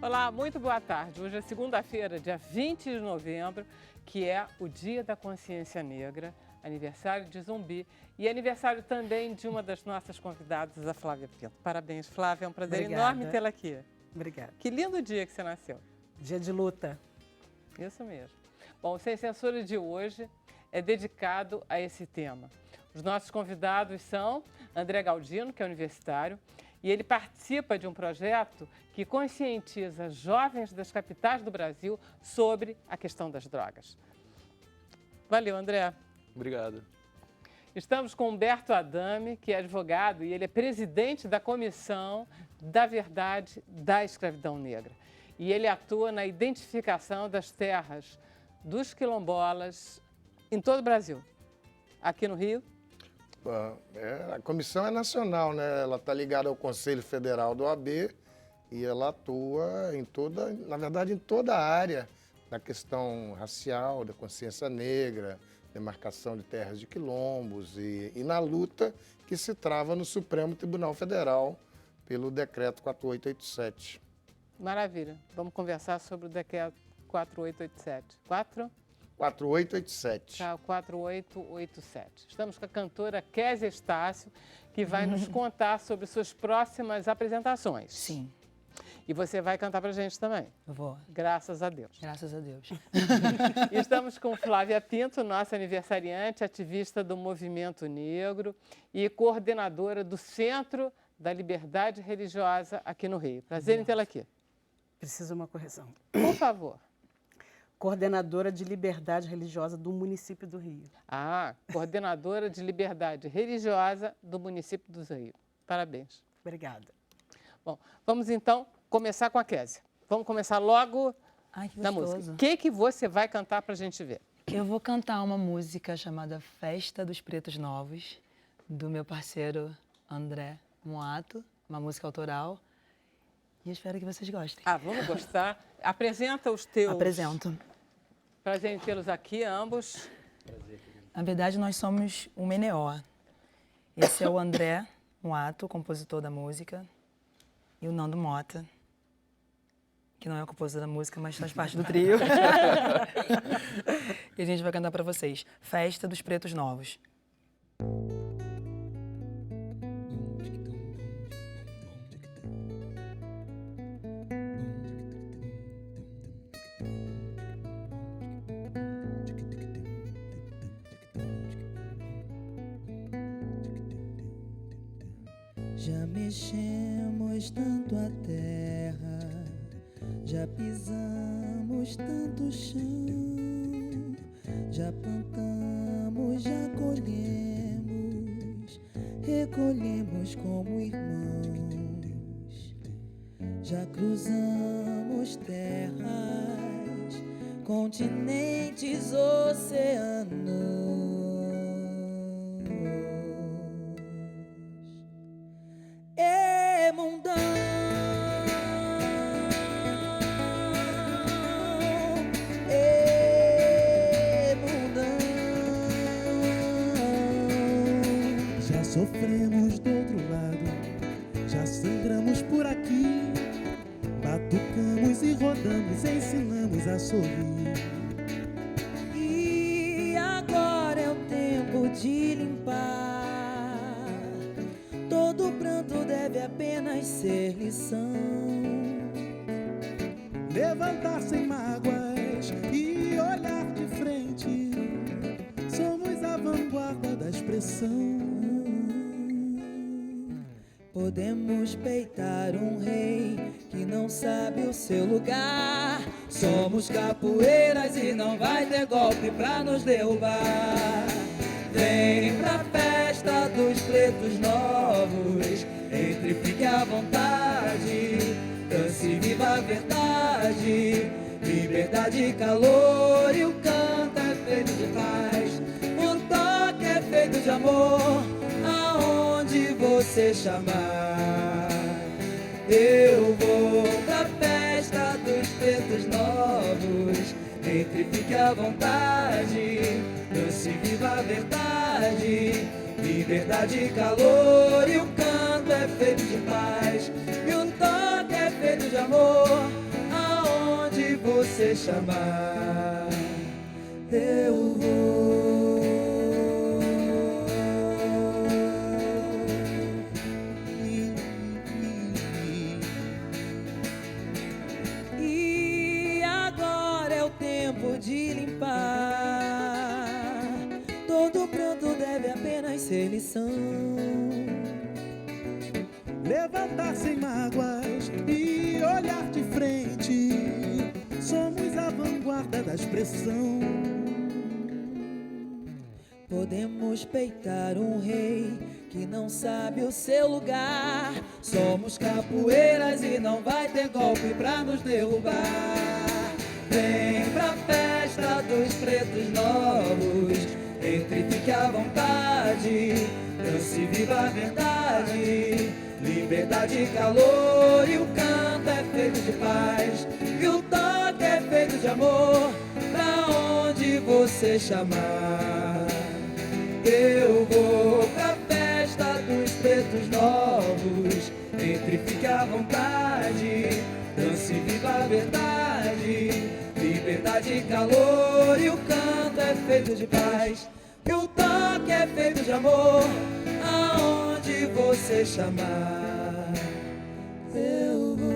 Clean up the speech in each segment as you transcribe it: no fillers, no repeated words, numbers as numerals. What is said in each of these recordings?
Olá, muito boa tarde. Hoje é segunda-feira, dia 20 de novembro, que é o Dia da Consciência Negra, aniversário de Zumbi e aniversário também de uma das nossas convidadas, a Flávia Pinto. Parabéns, Flávia, é um prazer enorme tê-la aqui. Obrigada. Que lindo dia que você nasceu. Dia de luta. Isso mesmo. Bom, o Sem Censura de hoje é dedicado a esse tema. Os nossos convidados são André Galdino, que é universitário, e ele participa de um projeto que conscientiza jovens das capitais do Brasil sobre a questão das drogas. Valeu, André. Obrigado. Estamos com Humberto Adame, que é advogado e ele é presidente da Comissão da Verdade da Escravidão Negra. E ele atua na identificação das terras dos quilombolas em todo o Brasil. Aqui no Rio. A comissão é nacional, né? Ela está ligada ao Conselho Federal do OAB e ela atua em toda, na verdade, em toda a área da questão racial, da consciência negra, demarcação de terras de quilombos e na luta que se trava no Supremo Tribunal Federal pelo Decreto 4887. Maravilha. Vamos conversar sobre o Decreto 4887. 4887. Tá, 4887. Estamos com a cantora Kézia Estácio, que vai nos contar sobre suas próximas apresentações. Sim. E você vai cantar pra gente também. Eu vou. Graças a Deus. Graças a Deus. E estamos com Flávia Pinto, nossa aniversariante, ativista do Movimento Negro e coordenadora do Centro da Liberdade Religiosa aqui no Rio. Prazer em tê-la aqui. Preciso de uma correção. Por favor. Coordenadora de Liberdade Religiosa do município do Rio. Ah, coordenadora de Liberdade Religiosa do município do Rio. Parabéns. Obrigada. Bom, vamos então começar com a Kézia. Vamos começar logo na música. O que você vai cantar pra gente ver? Eu vou cantar uma música chamada Festa dos Pretos Novos, do meu parceiro André Moato, uma música autoral. E eu espero que vocês gostem. Ah, vamos gostar. Apresenta os teus... Apresento. Prazer em tê-los aqui, ambos. Na verdade, nós somos o Meneó. Esse é o André Moato, compositor da música, e o Nando Mota, que não é o compositor da música, mas faz parte do trio. E a gente vai cantar para vocês Festa dos Pretos Novos. Já mexemos tanto a terra, já pisamos tanto chão, já plantamos, já colhemos, recolhemos como irmãos. Já cruzamos terras, continentes, oceanos. Sofremos do outro lado, já sangramos por aqui, batucamos e rodamos, ensinamos a sorrir. E agora é o tempo de limpar, todo pranto deve apenas ser lição. Levantar sem mágoas e olhar de frente, somos a vanguarda da expressão. Podemos peitar um rei que não sabe o seu lugar. Somos capoeiras e não vai ter golpe pra nos derrubar. Vem pra festa dos pretos novos, entre e fique à vontade, dance e viva a verdade. Liberdade e calor, e o canto é feito de paz, o toque é feito de amor. Aonde você chamar, eu vou pra festa dos pretos novos. Entre e fique à vontade, dance e viva a verdade. Liberdade e calor, e o canto é feito de paz, e o toque é feito de amor. você chamar, eu vou. E agora é o tempo de limpar. Todo pranto deve apenas ser lição. Levantar sem mágoas e olhar de frente. Somos a vanguarda da expressão. Podemos peitar um rei que não sabe o seu lugar. Somos capoeiras e não vai ter golpe pra nos derrubar. Vem pra festa dos pretos novos, entre e fique à vontade. Dance e viva a verdade. Liberdade e calor, e o canto é feito de paz, e o toque é feito de amor. Pra onde você chamar, eu vou pra festa dos pretos novos. Entre e fique à vontade, dance e viva a verdade. Liberdade e calor, e o canto é feito de paz, e o toque é feito de amor. Aonde você chamar, eu vou.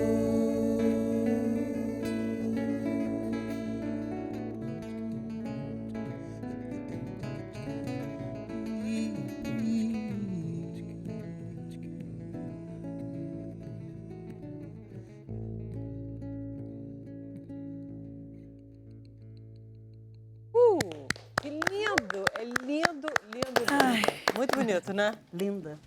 Que lindo! É lindo, lindo, lindo. Muito bonito, né? Linda.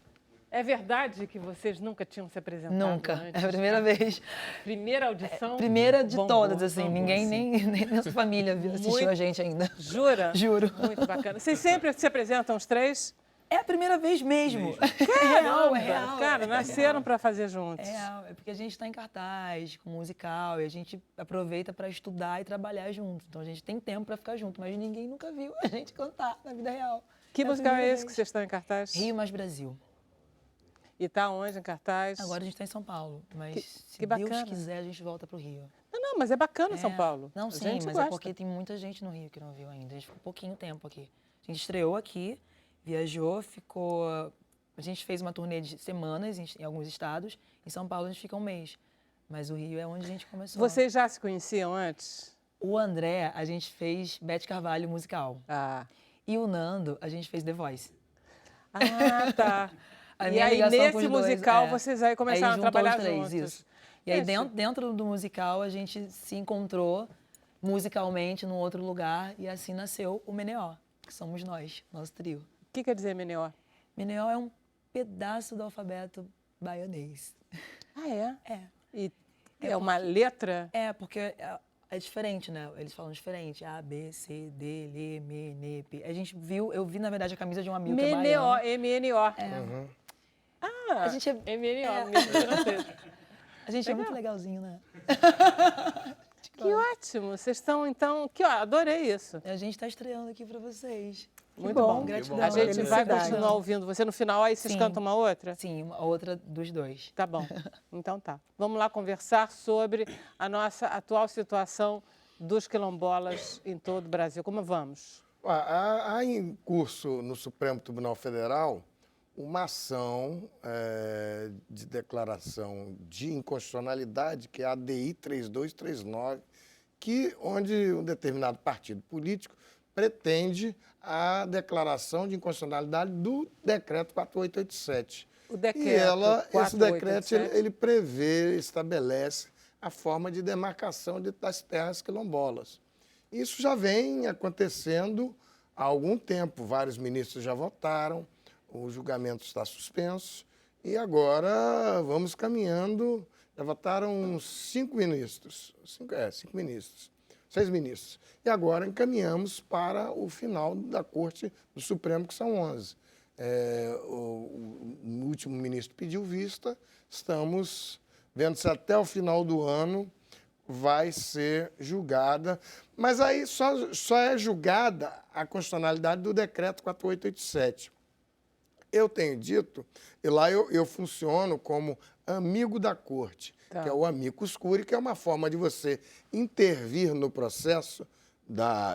É verdade que vocês nunca tinham se apresentado Nunca. antes? É a primeira vez. Primeira audição? Primeira de bombou, todas, assim. bombou, Ninguém, sim. nem nossa família assistiu Muito. a gente ainda. Jura? Juro. Muito bacana. Vocês sempre se apresentam os três? É a primeira vez mesmo. É real, é real. Cara, é nasceram real. para fazer juntos. É real, é porque a gente está em cartaz, com musical, e a gente aproveita para estudar e trabalhar junto. Então a gente tem tempo para ficar junto, mas ninguém nunca viu a gente cantar na vida real. Que a musical é primeira esse que vez. vocês estão em cartaz? Rio mais Brasil. E tá onde em cartaz? Agora a gente está em São Paulo, mas se que Deus bacana. quiser a gente volta pro Rio. Não, mas é bacana São É. Paulo. Não, A sim, gente mas gosta. é porque tem muita gente no Rio que não viu ainda. A gente ficou pouquinho tempo aqui. A gente estreou aqui, viajou, ficou... A gente fez uma turnê de semanas em alguns estados. Em São Paulo a gente fica um mês. Mas o Rio é onde a gente começou. Vocês já se conheciam antes? O André, a gente fez Beth Carvalho musical. Ah. E o Nando, a gente fez The Voice. Ah, tá. A E minha aí, ligação nesse com os dois, musical, é. vocês aí começaram a juntou trabalhar os três, juntos. Isso. E aí, Isso. dentro do musical, a gente se encontrou musicalmente num outro lugar. E assim nasceu o Meneó, que somos nós, nosso trio. O que quer dizer Meneó? Meneó é um pedaço do alfabeto baianês. Ah, é? É. E é uma letra? É, porque é diferente, né? Eles falam diferente. A, B, C, D, L, M, N, P. A gente viu, eu vi, na verdade, a camisa de um amigo que é Meneó, baiano. M-N-O. É. Ah, A gente é- M-N-O, mesmo francês. A gente é muito legalzinho, né? Que ótimo. Vocês estão, então... Adorei isso. A gente tá estreando aqui pra vocês. Muito bom. bom. Gratidão. A gente vai Felicidade. continuar ouvindo você no final, aí vocês Sim. cantam uma outra? Sim, a outra dos dois. Tá bom. Então tá. Vamos lá conversar sobre a nossa atual situação dos quilombolas em todo o Brasil. Como vamos? Há em curso no Supremo Tribunal Federal uma ação de declaração de inconstitucionalidade, que é a ADI 3239, onde um determinado partido político pretende a declaração de inconstitucionalidade do decreto 4887. O decreto Esse decreto 4887. ele prevê, estabelece a forma de demarcação das terras quilombolas. Isso já vem acontecendo há algum tempo. Vários ministros já votaram, o julgamento está suspenso e agora vamos caminhando. Já votaram 5 ministros, 6 ministros. E agora encaminhamos para o final da Corte do Supremo, que são 11. O último ministro pediu vista, estamos vendo se até o final do ano vai ser julgada. Mas aí só é julgada a constitucionalidade do decreto 4887. Eu tenho dito, e lá eu funciono como amigo da Corte. Tá. que é o amicus curiae, que é uma forma de você intervir no processo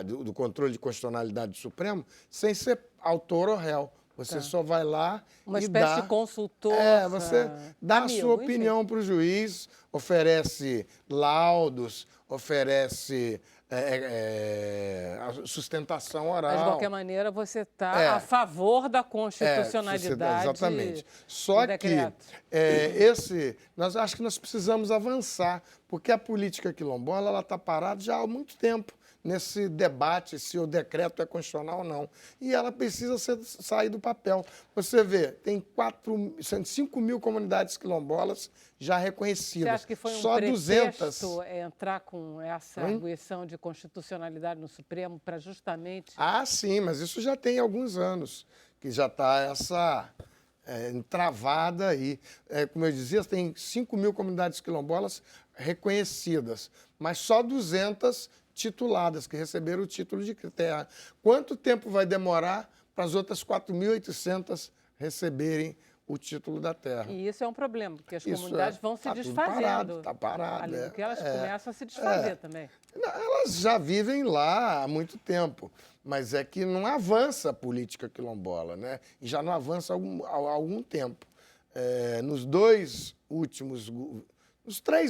do controle de constitucionalidade do Supremo sem ser autor ou réu. Você só vai lá Uma e espécie dá... de consultor. você dá a sua opinião para o juiz, oferece laudos, oferece a sustentação oral. Mas, de qualquer maneira, você está a favor da constitucionalidade. Exatamente. Só do que decreto. nós acho que nós precisamos avançar, porque a política quilombola ela está parada já há muito tempo nesse debate se o decreto é constitucional ou não. E ela precisa sair do papel. Você vê, tem 5 mil comunidades quilombolas já reconhecidas. Você acha que foi um Só pretexto 200. entrar com essa arguição de constitucionalidade no Supremo para justamente... Ah, sim, mas isso já tem alguns anos, que já está essa entravada aí. Como eu dizia, tem 5 mil comunidades quilombolas reconhecidas, mas só 200 tituladas, que receberam o título de terra. Quanto tempo vai demorar para as outras 4.800 receberem o título da terra? E isso é um problema, porque as Isso comunidades vão se tá tudo desfazendo. parado, tá parado. Além do que elas começam a se desfazer também. Elas já vivem lá há muito tempo, mas é que não avança a política quilombola, né? E já não avança há algum tempo. Nos 3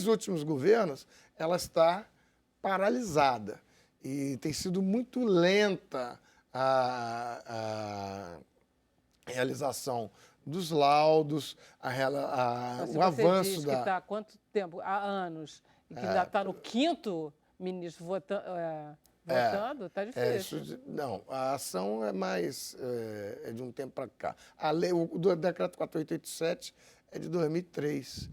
últimos governos, ela está paralisada e tem sido muito lenta a realização dos laudos, o avanço diz que está há quanto tempo? Há anos. E que ainda está no 5º ministro votando, está difícil. Não, a ação é mais de um tempo para cá. A lei, o decreto 4887 é de 2003.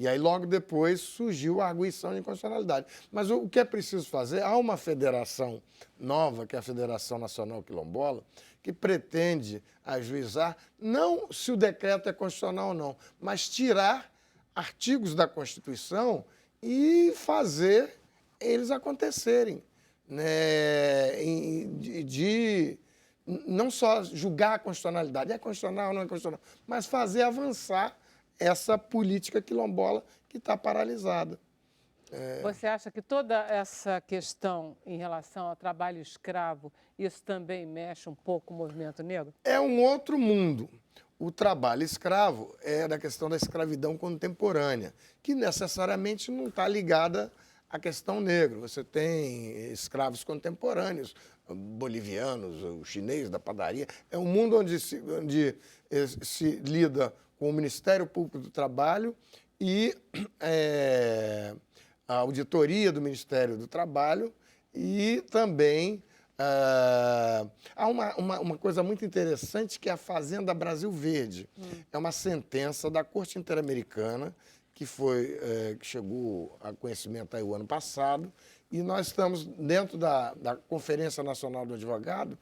E aí, logo depois, surgiu a arguição de inconstitucionalidade. Mas o que é preciso fazer? Há uma federação nova, que é a Federação Nacional Quilombola, que pretende ajuizar, não se o decreto é constitucional ou não, mas tirar artigos da Constituição e fazer eles acontecerem. Né? Não só julgar a constitucionalidade, é constitucional ou não é constitucional, mas fazer avançar essa política quilombola que está paralisada. Você acha que toda essa questão em relação ao trabalho escravo, isso também mexe um pouco com o movimento negro? É um outro mundo. O trabalho escravo é da questão da escravidão contemporânea, que necessariamente não está ligada à questão negra. Você tem escravos contemporâneos, bolivianos, o chinês da padaria. É um mundo onde se lida com o Ministério Público do Trabalho e a auditoria do Ministério do Trabalho e também há uma coisa muito interessante que é a Fazenda Brasil Verde. É uma sentença da Corte Interamericana que chegou a conhecimento aí o ano passado e nós estamos dentro da Conferência Nacional do Advogado,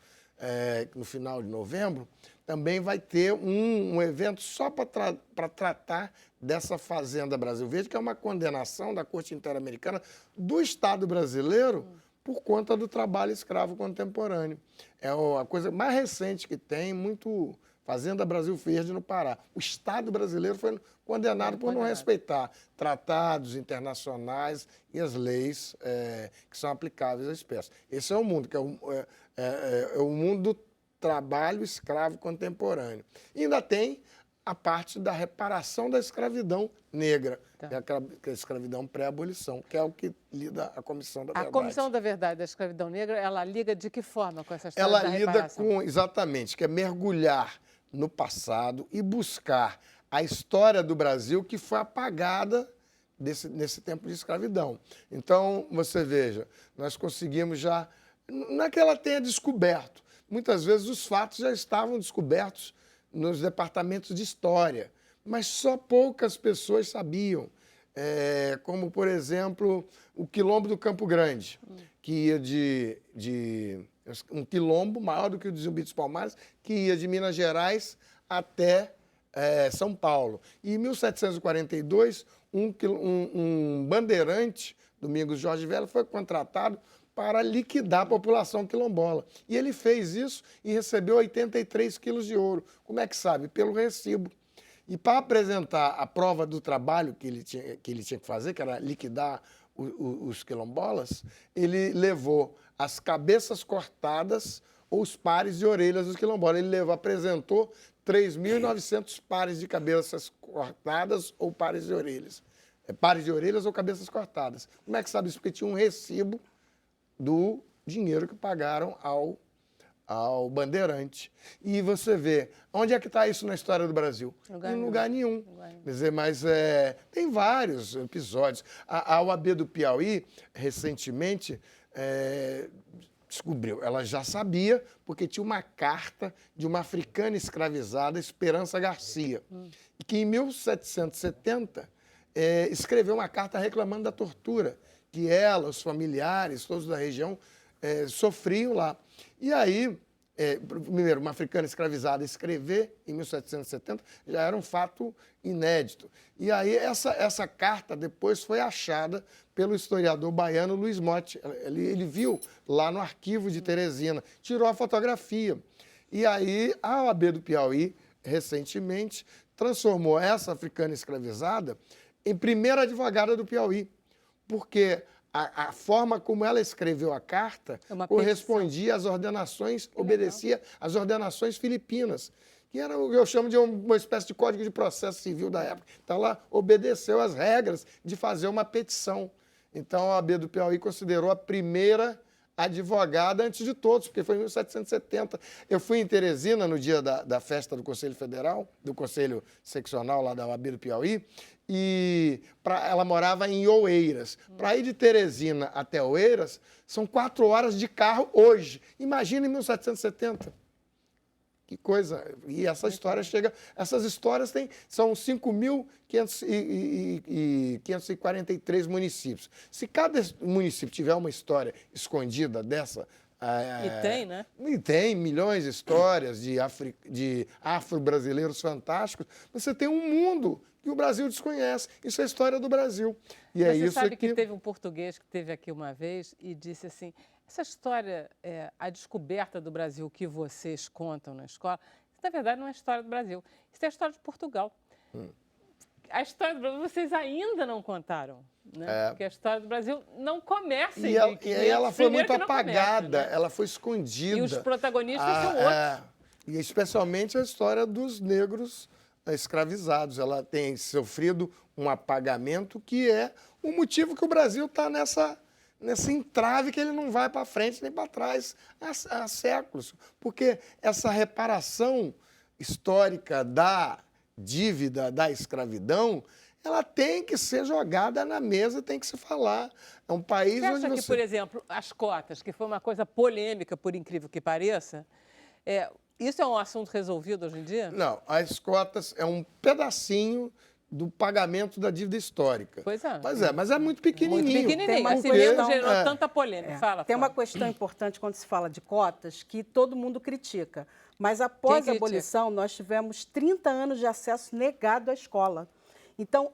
no final de novembro, também vai ter um evento só para tratar dessa Fazenda Brasil Verde, que é uma condenação da Corte Interamericana do Estado brasileiro por conta do trabalho escravo contemporâneo. É a coisa mais recente que tem, Fazenda Brasil Verde no Pará. O Estado brasileiro foi condenado por não respeitar tratados internacionais e as leis que são aplicáveis à espécie. Esse é o mundo, que é o mundo do trabalho escravo contemporâneo. E ainda tem a parte da reparação da escravidão negra, que é a escravidão pré-abolição, que é o que lida a Comissão da Verdade. A Comissão da Verdade da Escravidão Negra, ela liga de que forma com essa história da reparação? Ela lida exatamente, que é mergulhar no passado e buscar a história do Brasil que foi apagada nesse tempo de escravidão. Então, você veja, nós conseguimos já... Não é que ela tenha descoberto. Muitas vezes os fatos já estavam descobertos nos departamentos de história, mas só poucas pessoas sabiam. Como, por exemplo, o Quilombo do Campo Grande, que ia um quilombo maior do que o de Zumbi dos Palmares, que ia de Minas Gerais até São Paulo. E em 1742, um bandeirante, Domingos Jorge Velho, foi contratado para liquidar a população quilombola. E ele fez isso e recebeu 83 quilos de ouro. Como é que sabe? Pelo recibo. E para apresentar a prova do trabalho que ele tinha que fazer, que era liquidar os quilombolas, ele levou as cabeças cortadas ou os pares de orelhas dos quilombolas. Ele apresentou 3.900 pares de cabeças cortadas ou pares de orelhas. Pares de orelhas ou cabeças cortadas. Como é que sabe isso? Porque tinha um recibo do dinheiro que pagaram ao bandeirante. E você vê, onde é que está isso na história do Brasil? Em lugar nenhum. Quer dizer, mas tem vários episódios. A OAB do Piauí, recentemente, descobriu. Ela já sabia, porque tinha uma carta de uma africana escravizada, Esperança Garcia, que em 1770 escreveu uma carta reclamando da tortura que ela, os familiares, todos da região, sofriam lá. E aí, primeiro, uma africana escravizada escrever em 1770 já era um fato inédito. E aí essa carta depois foi achada pelo historiador baiano Luiz Motti. Ele viu lá no arquivo de Teresina, tirou a fotografia. E aí a OAB do Piauí, recentemente, transformou essa africana escravizada em primeira advogada do Piauí, porque a forma como ela escreveu a carta correspondia às ordenações, obedecia às ordenações filipinas, que era o que eu chamo de uma espécie de código de processo civil da época. Então, ela obedeceu às regras de fazer uma petição. Então, a OAB do Piauí considerou a primeira advogada antes de todos, porque foi em 1770. Eu fui em Teresina no dia da festa do Conselho Federal, do Conselho Seccional lá da OAB do Piauí, e ela morava em Oeiras. Para ir de Teresina até Oeiras, são 4 horas de carro hoje. Imagina em 1770. Que coisa. E essa história chega... Essas histórias são 5.543 municípios. Se cada município tiver uma história escondida dessa... E tem, né? E tem milhões de histórias de afro-brasileiros fantásticos. Você tem um mundo que o Brasil desconhece. Isso é a história do Brasil. E Você sabe que teve um português que esteve aqui uma vez e disse assim, essa história, a descoberta do Brasil que vocês contam na escola, isso, na verdade, não é a história do Brasil. Isso é a história de Portugal. A história do Brasil vocês ainda não contaram. Né? Porque a história do Brasil não começa em 1500. E ela foi muito apagada, começa, né? Ela foi escondida. E os protagonistas são outros. E especialmente a história dos negros escravizados. Ela tem sofrido um apagamento que é o motivo que o Brasil está nesse entrave que ele não vai para frente nem para trás há séculos. Porque essa reparação histórica da dívida da escravidão, ela tem que ser jogada na mesa, tem que se falar. É um país onde você acha que, por exemplo, as cotas, que foi uma coisa polêmica, por incrível que pareça, isso é um assunto resolvido hoje em dia? Não, as cotas é um pedacinho do pagamento da dívida histórica. Pois é. Mas é muito pequenininho. Muito pequenininho. Assim mesmo gerou tanta polêmica. Fala, tem uma questão importante quando se fala de cotas que todo mundo critica. Mas após a abolição, nós tivemos 30 anos de acesso negado à escola. Então,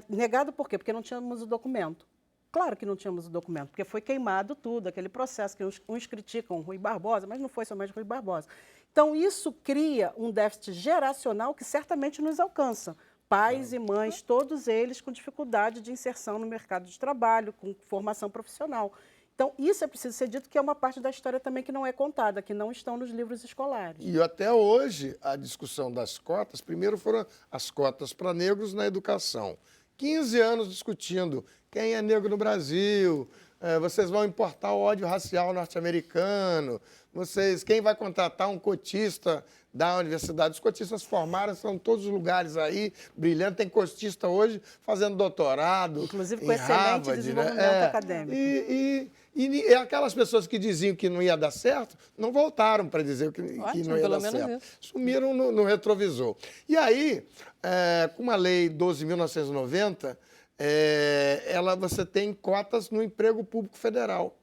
negado por quê? Porque não tínhamos o documento. Claro que não tínhamos o documento, porque foi queimado tudo, aquele processo que uns criticam Rui Barbosa, mas não foi somente Rui Barbosa. Então, isso cria um déficit geracional que certamente nos alcança. Pais e mães, todos eles com dificuldade de inserção no mercado de trabalho, com formação profissional. Então, isso é preciso ser dito, que é uma parte da história também que não é contada, que não estão nos livros escolares. E até hoje, a discussão das cotas, primeiro foram as cotas para negros na educação. 15 anos discutindo quem é negro no Brasil, vocês vão importar o ódio racial norte-americano, quem vai contratar um cotista da universidade? Os cotistas formaram, estão em todos os lugares aí, brilhando. Tem cotista hoje fazendo doutorado. Inclusive com em excelente Harvard, desenvolvimento acadêmico. E aquelas pessoas que diziam que não ia dar certo, não voltaram para dizer que não ia dar certo. Sumiram no retrovisor. E aí, com uma lei 12.990, você tem cotas no emprego público federal.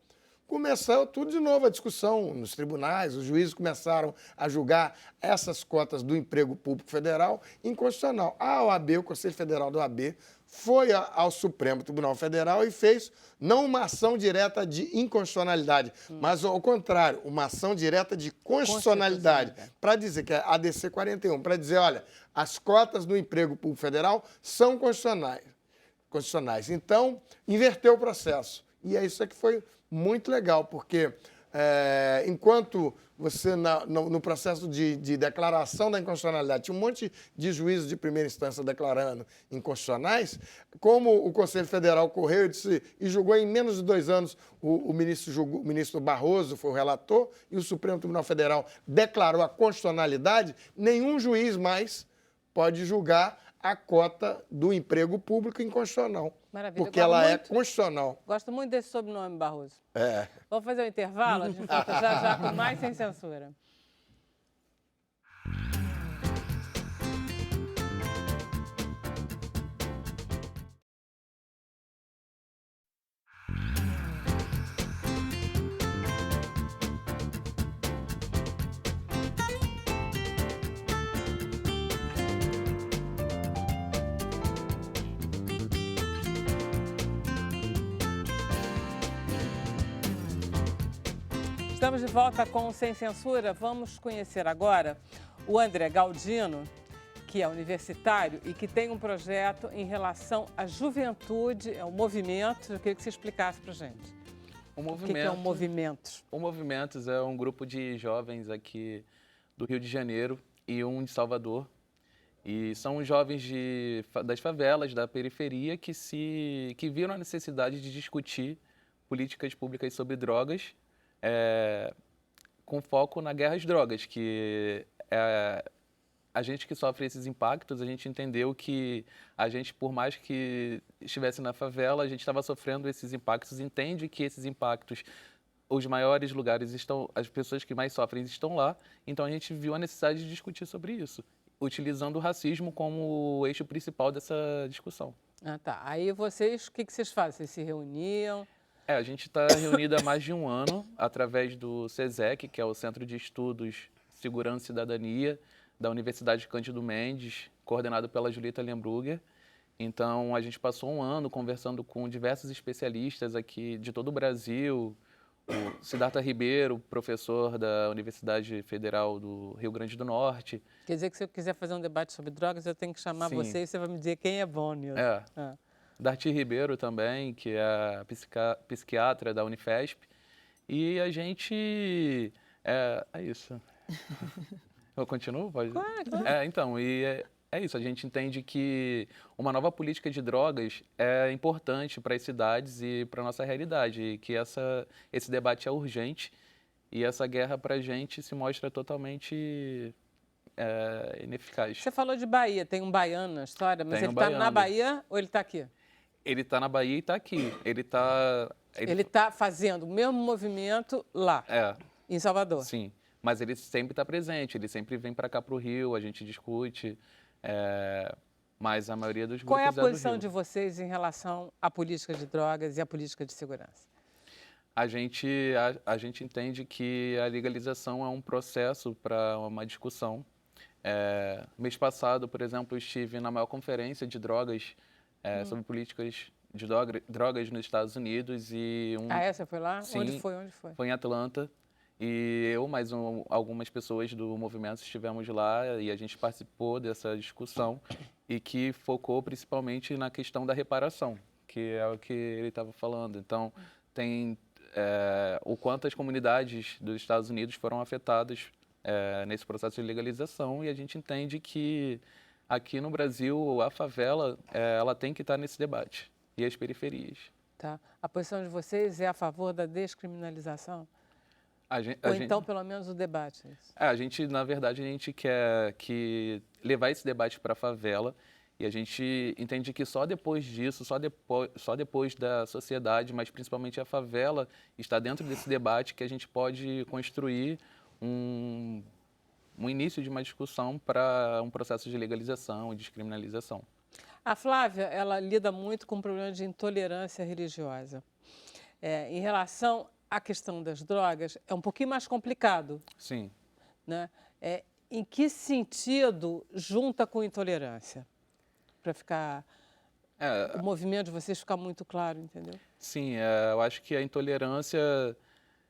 Começou tudo de novo a discussão nos tribunais, os juízes começaram a julgar essas cotas do emprego público federal inconstitucional. A OAB, o Conselho Federal da OAB, foi ao Supremo Tribunal Federal e fez não uma ação direta de inconstitucionalidade, mas, ao contrário, uma ação direta de constitucionalidade, para dizer que é a ADC 41, para dizer, olha, as cotas do emprego público federal são constitucionais. Então, inverteu o processo. E é isso que foi muito legal, porque enquanto você, no processo de declaração da inconstitucionalidade, tinha um monte de juízes de primeira instância declarando inconstitucionais, como o Conselho Federal correu e julgou em menos de 2 anos, o ministro Barroso foi o relator, e o Supremo Tribunal Federal declarou a constitucionalidade, nenhum juiz mais pode julgar a cota do emprego público inconstitucional. Maravilha. Porque ela é constitucional. Gosto muito desse sobrenome, Barroso. É. Vamos fazer um intervalo? A gente volta já com mais Sem Censura. Estamos de volta com o Sem Censura. Vamos conhecer agora o André Galdino, que é universitário e que tem um projeto em relação à juventude, é um movimento. Eu queria que você explicasse para a gente. O que é um movimento? O Movimentos é um grupo de jovens aqui do Rio de Janeiro e um de Salvador. E são jovens das favelas, da periferia, que viram a necessidade de discutir políticas públicas sobre drogas, com foco na guerra às drogas, que a gente que sofre esses impactos, a gente entendeu que a gente, por mais que estivesse na favela, a gente estava sofrendo esses impactos, entende que esses impactos, os maiores lugares estão, as pessoas que mais sofrem estão lá, então a gente viu a necessidade de discutir sobre isso, utilizando o racismo como eixo principal dessa discussão. Ah, tá. Aí vocês, o que vocês fazem? Vocês se reuniam? A gente está reunido há mais de um ano, através do CESEC, que é o Centro de Estudos Segurança e Cidadania, da Universidade Cândido Mendes, coordenado pela Julieta Lembrugger. Então, a gente passou um ano conversando com diversos especialistas aqui de todo o Brasil, o Siddhartha Ribeiro, professor da Universidade Federal do Rio Grande do Norte. Quer dizer que se eu quiser fazer um debate sobre drogas, eu tenho que chamar Sim. você e você vai me dizer quem é bom nisso. Darty Ribeiro também, que é psiquiatra da Unifesp. E a gente... É isso. Eu continuo? Pode? Claro. Então, é isso. A gente entende que uma nova política de drogas é importante para as cidades e para a nossa realidade. E que esse debate é urgente. E essa guerra, para a gente, se mostra totalmente ineficaz. Você falou de Bahia, tem um baiano na história, mas Tem ele um está baiano. na Bahia ou ele está aqui? Ele está na Bahia e está aqui. Ele está fazendo o mesmo movimento lá, em Salvador. Sim, mas ele sempre está presente, ele sempre vem para cá, para o Rio, a gente discute, mas a maioria dos grupos Qual é a do posição Rio. de vocês em relação à política de drogas e à política de segurança? A gente entende que a legalização é um processo para uma discussão. Mês passado, por exemplo, eu estive na maior conferência de drogas sobre políticas de drogas nos Estados Unidos. Você foi lá? Sim, Onde foi? Foi em Atlanta. E eu, mais algumas pessoas do movimento estivemos lá e a gente participou dessa discussão e que focou principalmente na questão da reparação, que é o que ele estava falando. Então, tem o quanto as comunidades dos Estados Unidos foram afetadas nesse processo de legalização, e a gente entende que aqui no Brasil a favela ela tem que estar nesse debate, e as periferias. Tá. A posição de vocês é a favor da descriminalização? Ou então, pelo menos, o debate? Na verdade, a gente quer levar esse debate para a favela, e a gente entende que só depois disso, só depois da sociedade, mas principalmente a favela, está dentro desse debate que a gente pode construir um início de uma discussão para um processo de legalização e descriminalização. A Flávia, ela lida muito com o problema de intolerância religiosa. Em relação à questão das drogas, é um pouquinho mais complicado. Sim. Né? Em que sentido junta com intolerância? Para ficar... o movimento de vocês ficar muito claro, entendeu? Sim, eu acho que a intolerância...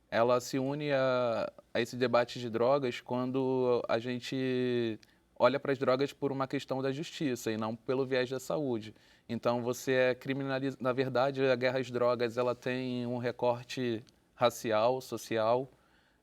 ela se une a esse debate de drogas quando a gente olha para as drogas por uma questão da justiça e não pelo viés da saúde. Então, você é criminalizado. Na verdade, a guerra às drogas ela tem um recorte racial, social.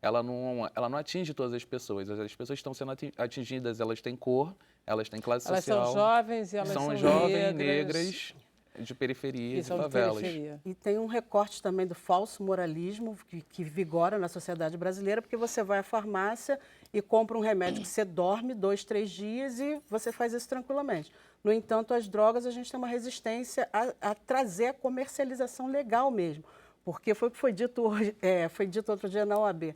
Ela não atinge todas as pessoas. As pessoas que estão sendo atingidas, elas têm cor, elas têm classe Elas social. são jovens e elas são jovens, negras. negras de periferia, E de são de favelas. periferia. E tem um recorte também do falso moralismo que vigora na sociedade brasileira, porque você vai à farmácia e compra um remédio que você dorme 2, 3 dias e você faz isso tranquilamente. No entanto, as drogas, a gente tem uma resistência a trazer a comercialização legal mesmo, porque foi o que foi dito outro dia na OAB.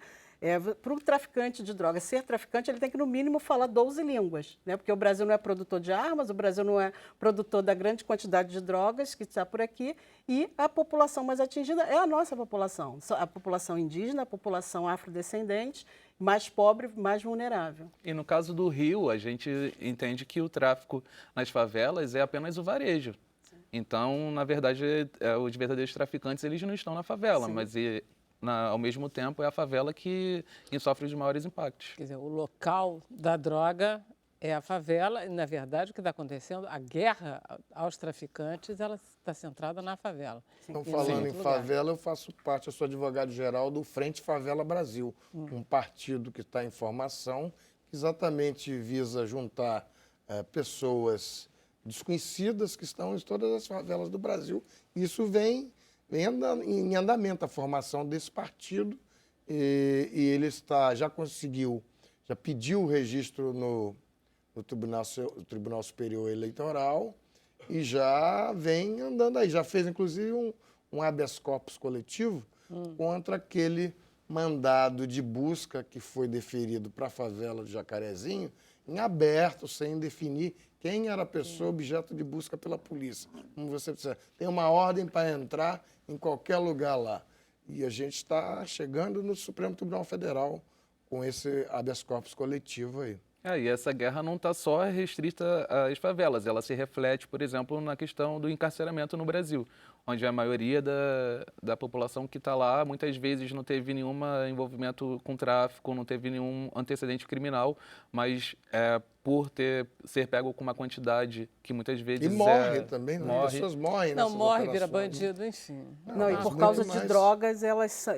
Para o traficante de drogas ser traficante, ele tem que, no mínimo, falar 12 línguas, né? Porque o Brasil não é produtor de armas, o Brasil não é produtor da grande quantidade de drogas que está por aqui, e a população mais atingida é a nossa população, a população indígena, a população afrodescendente, mais pobre, mais vulnerável. E no caso do Rio, a gente entende que o tráfico nas favelas é apenas o varejo. Então, na verdade, os verdadeiros traficantes eles não estão na favela, Sim. mas ao mesmo tempo é a favela que sofre os maiores impactos. Quer dizer, o local da droga é a favela, e, na verdade, o que está acontecendo, a guerra aos traficantes, ela está centrada na favela. Então, E falando não em outro lugar. favela, eu faço parte, eu sou advogado-geral do Frente Favela Brasil, um partido que está em formação, que exatamente visa juntar pessoas desconhecidas que estão em todas as favelas do Brasil. Isso vem em andamento a formação desse partido e ele já pediu o registro no Tribunal Superior Eleitoral e já vem andando aí. Já fez, inclusive, um habeas corpus coletivo contra aquele mandado de busca que foi deferido para a favela do Jacarezinho, em aberto, sem definir quem era a pessoa objeto de busca pela polícia. Como você disse, tem uma ordem para entrar em qualquer lugar lá. E a gente está chegando no Supremo Tribunal Federal com esse habeas corpus coletivo aí. E essa guerra não está só restrita às favelas, ela se reflete, por exemplo, na questão do encarceramento no Brasil, onde a maioria da população que está lá muitas vezes não teve nenhum envolvimento com tráfico, não teve nenhum antecedente criminal, mas por ser pego com uma quantidade que muitas vezes E morre também, né? As pessoas morrem Não, nessas morre, vira operações, né? bandido, enfim. Não, e por muito causa de mais. drogas,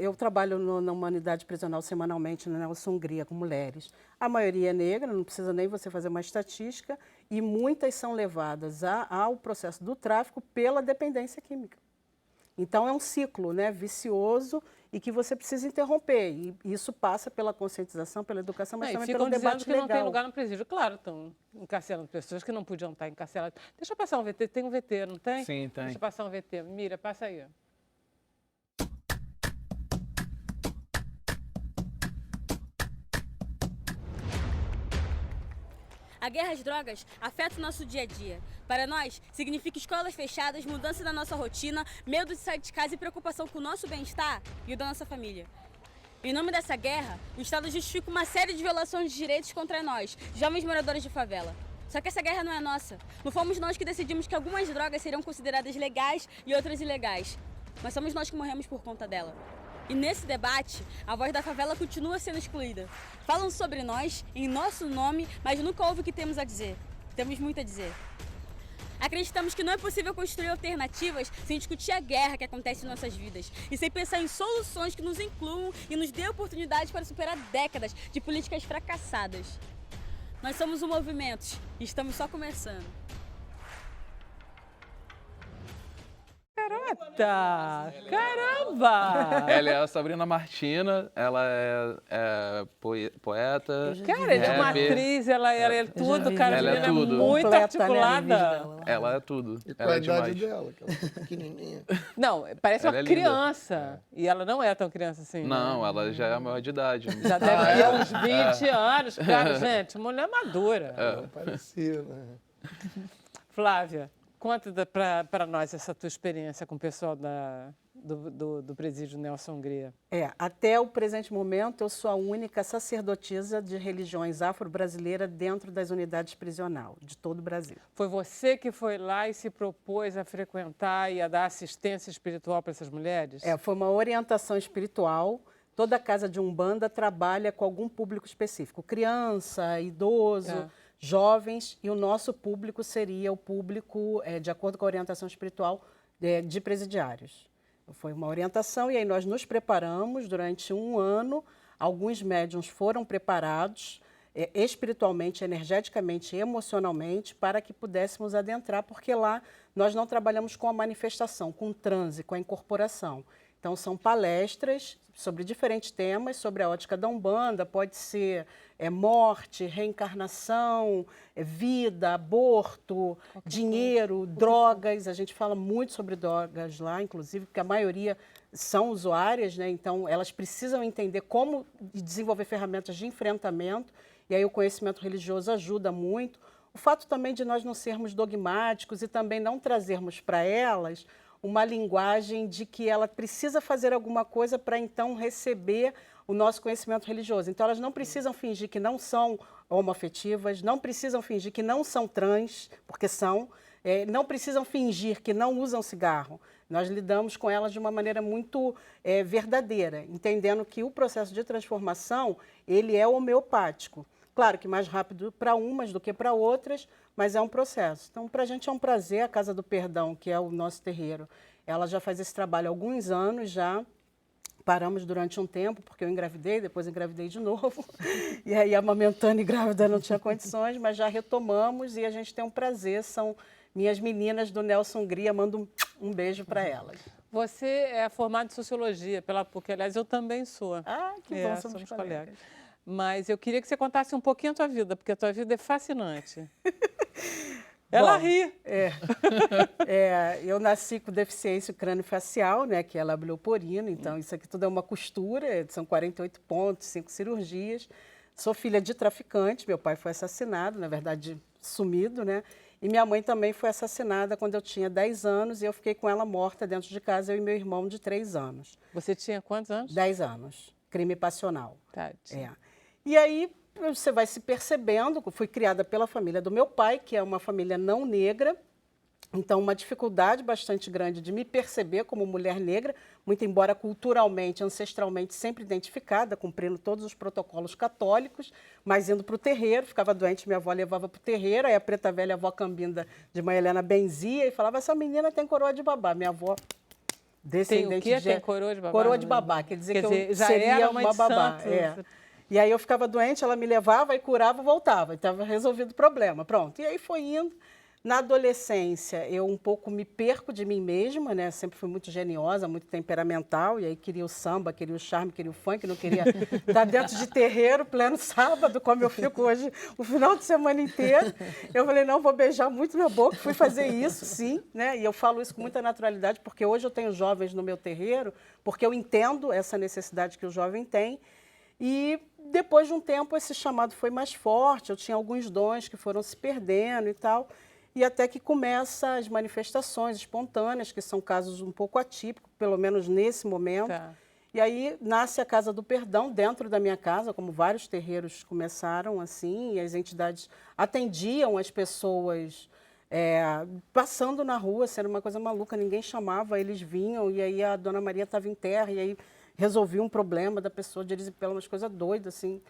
eu trabalho numa unidade prisional semanalmente na Nelson Hungria com mulheres. A maioria é negra, não precisa nem você fazer uma estatística, e muitas são levadas ao processo do tráfico pela dependência química. Então, é um ciclo, né, vicioso e que você precisa interromper. E isso passa pela conscientização, pela educação, mas Não, e também ficam pelo debate dizendo que legal. não tem lugar no presídio. Claro, estão encarcerando pessoas que não podiam estar encarceradas. Deixa eu passar um VT. Tem um VT, não tem? Sim, tem. Deixa eu passar um VT. Mira, passa aí. A guerra às drogas afeta o nosso dia a dia. Para nós, significa escolas fechadas, mudança na nossa rotina, medo de sair de casa e preocupação com o nosso bem-estar e o da nossa família. Em nome dessa guerra, o Estado justifica uma série de violações de direitos contra nós, jovens moradores de favela. Só que essa guerra não é nossa. Não fomos nós que decidimos que algumas drogas seriam consideradas legais e outras ilegais. Mas somos nós que morremos por conta dela. E nesse debate, a voz da favela continua sendo excluída. Falam sobre nós, em nosso nome, mas nunca ouvem o que temos a dizer. Temos muito a dizer. Acreditamos que não é possível construir alternativas sem discutir a guerra que acontece em nossas vidas e sem pensar em soluções que nos incluam e nos dê oportunidades para superar décadas de políticas fracassadas. Nós somos um movimento e estamos só começando. Caramba! Caramba! Ela é a Sabrina Martina, ela é poeta. Cara, ela é uma rapper. atriz, ela é tudo, vi cara. Ela é Menina tudo. muito Completa, né, articulada. Ela é tudo. E qual Ela a é idade demais. dela, que ela é pequenininha. Não, parece Ela uma é linda. criança. E ela não é tão criança assim. né? Não, ela já é maior de idade. Já deve ter uns 20 anos. Cara, gente, mulher madura. Não parecia, né? Flávia, conta para nós essa tua experiência com o pessoal do presídio Nelson Hungria. Até o presente momento, eu sou a única sacerdotisa de religiões afro-brasileiras dentro das unidades prisional de todo o Brasil. Foi você que foi lá e se propôs a frequentar e a dar assistência espiritual para essas mulheres? Foi uma orientação espiritual. Toda casa de Umbanda trabalha com algum público específico, criança, idoso, jovens, e o nosso público seria o público, de acordo com a orientação espiritual, de presidiários. Foi uma orientação e aí nós nos preparamos durante um ano. Alguns médiuns foram preparados espiritualmente, energeticamente, emocionalmente, para que pudéssemos adentrar, porque lá nós não trabalhamos com a manifestação, com o transe, com a incorporação. Então, são palestras sobre diferentes temas, sobre a ótica da Umbanda, pode ser morte, reencarnação, vida, aborto, dinheiro, drogas. A gente fala muito sobre drogas lá, inclusive, porque a maioria são usuárias, né? Então elas precisam entender como desenvolver ferramentas de enfrentamento, e aí o conhecimento religioso ajuda muito. O fato também de nós não sermos dogmáticos e também não trazermos para elas uma linguagem de que ela precisa fazer alguma coisa para então receber o nosso conhecimento religioso. Então elas não precisam fingir que não são homoafetivas, não precisam fingir que não são trans, porque são, não precisam fingir que não usam cigarro. Nós lidamos com elas de uma maneira muito verdadeira, entendendo que o processo de transformação ele é homeopático. Claro que mais rápido para umas do que para outras, mas é um processo. Então, para a gente é um prazer, a Casa do Perdão, que é o nosso terreiro, ela já faz esse trabalho há alguns anos já. Paramos durante um tempo, porque eu engravidei, depois engravidei de novo. E aí, amamentando e grávida não tinha condições, mas já retomamos e a gente tem um prazer. São minhas meninas do Nelson Hungria, mando um beijo para elas. Você é formada em Sociologia pela PUC, aliás, eu também sou. Ah, que bom, somos colegas. Mas eu queria que você contasse um pouquinho a tua vida, porque a tua vida é fascinante. Ela ri. Eu nasci com deficiência crâniofacial, né, que é labileoporina, então isso aqui tudo é uma costura, são 48 pontos, 5 cirurgias. Sou filha de traficante, meu pai foi assassinado, na verdade sumido, né? E minha mãe também foi assassinada quando eu tinha 10 anos e eu fiquei com ela morta dentro de casa, eu e meu irmão de 3 anos. Você tinha quantos anos? 10 anos, crime passional. Tadinha. E aí você vai se percebendo, fui criada pela família do meu pai, que é uma família não negra, então uma dificuldade bastante grande de me perceber como mulher negra, muito embora culturalmente, ancestralmente sempre identificada, cumprindo todos os protocolos católicos, mas indo para o terreiro, ficava doente, minha avó levava para o terreiro, aí a preta velha, a avó Cambinda de Mãe Helena benzia e falava, essa menina tem coroa de babá. Minha avó, descendente tem o quê? Tem coroa de babá? Coroa de babá, quer dizer que eu já seria era uma babá. E aí eu ficava doente, ela me levava e curava, voltava. Estava resolvido o problema, pronto. E aí foi indo. Na adolescência, eu um pouco me perco de mim mesma, né? Sempre fui muito geniosa, muito temperamental. E aí queria o samba, queria o charme, queria o funk, não queria estar dentro de terreiro, pleno sábado, como eu fico hoje o final de semana inteiro. Eu falei, não, vou beijar muito na boca. Fui fazer isso, sim, né? E eu falo isso com muita naturalidade, porque hoje eu tenho jovens no meu terreiro, porque eu entendo essa necessidade que o jovem tem. E depois de um tempo esse chamado foi mais forte, eu tinha alguns dons que foram se perdendo e tal, e até que começam as manifestações espontâneas, que são casos um pouco atípicos, pelo menos nesse momento. E aí nasce a Casa do Perdão dentro da minha casa, como vários terreiros começaram assim, e as entidades atendiam as pessoas passando na rua, sendo uma coisa maluca, ninguém chamava, eles vinham, e aí a Dona Maria estava em terra, e aí resolvi um problema da pessoa de erisipela, umas coisas doidas, assim.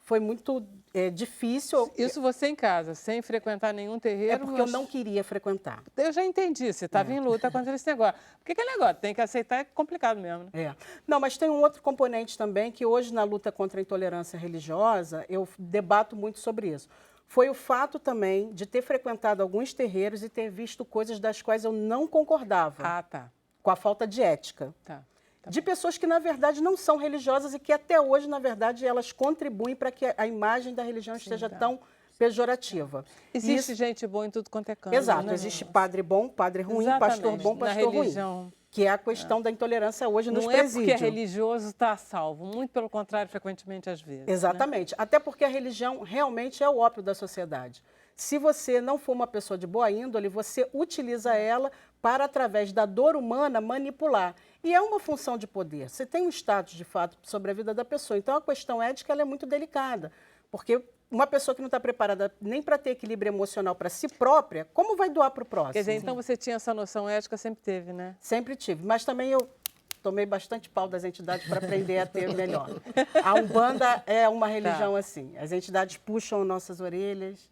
Foi muito difícil. Isso você em casa, sem frequentar nenhum terreiro? É porque eu não queria frequentar. Eu já entendi, você estava em luta contra esse negócio. Porque aquele negócio, tem que aceitar, é complicado mesmo, né? Não, mas tem um outro componente também, que hoje na luta contra a intolerância religiosa, eu debato muito sobre isso. Foi o fato também de ter frequentado alguns terreiros e ter visto coisas das quais eu não concordava. Com a falta de ética. De pessoas que, na verdade, não são religiosas e que até hoje, na verdade, elas contribuem para que a imagem da religião esteja tão pejorativa. Existe gente boa em tudo quanto é canto. Exato, existe padre bom, padre ruim, pastor bom, pastor ruim. Que é a questão da intolerância hoje nos presídios. Não é porque é religioso está salvo, muito pelo contrário, frequentemente às vezes. Exatamente, até porque a religião realmente é o ópio da sociedade. Se você não for uma pessoa de boa índole, você utiliza ela para, através da dor humana, manipular. E é uma função de poder. Você tem um status, de fato, sobre a vida da pessoa. Então, a questão ética ela é muito delicada. Porque uma pessoa que não está preparada nem para ter equilíbrio emocional para si própria, como vai doar para o próximo? Quer dizer, então você tinha essa noção ética, sempre teve, né? Sempre tive. Mas também eu tomei bastante pau das entidades para aprender a ter melhor. A Umbanda é uma religião assim. As entidades puxam nossas orelhas.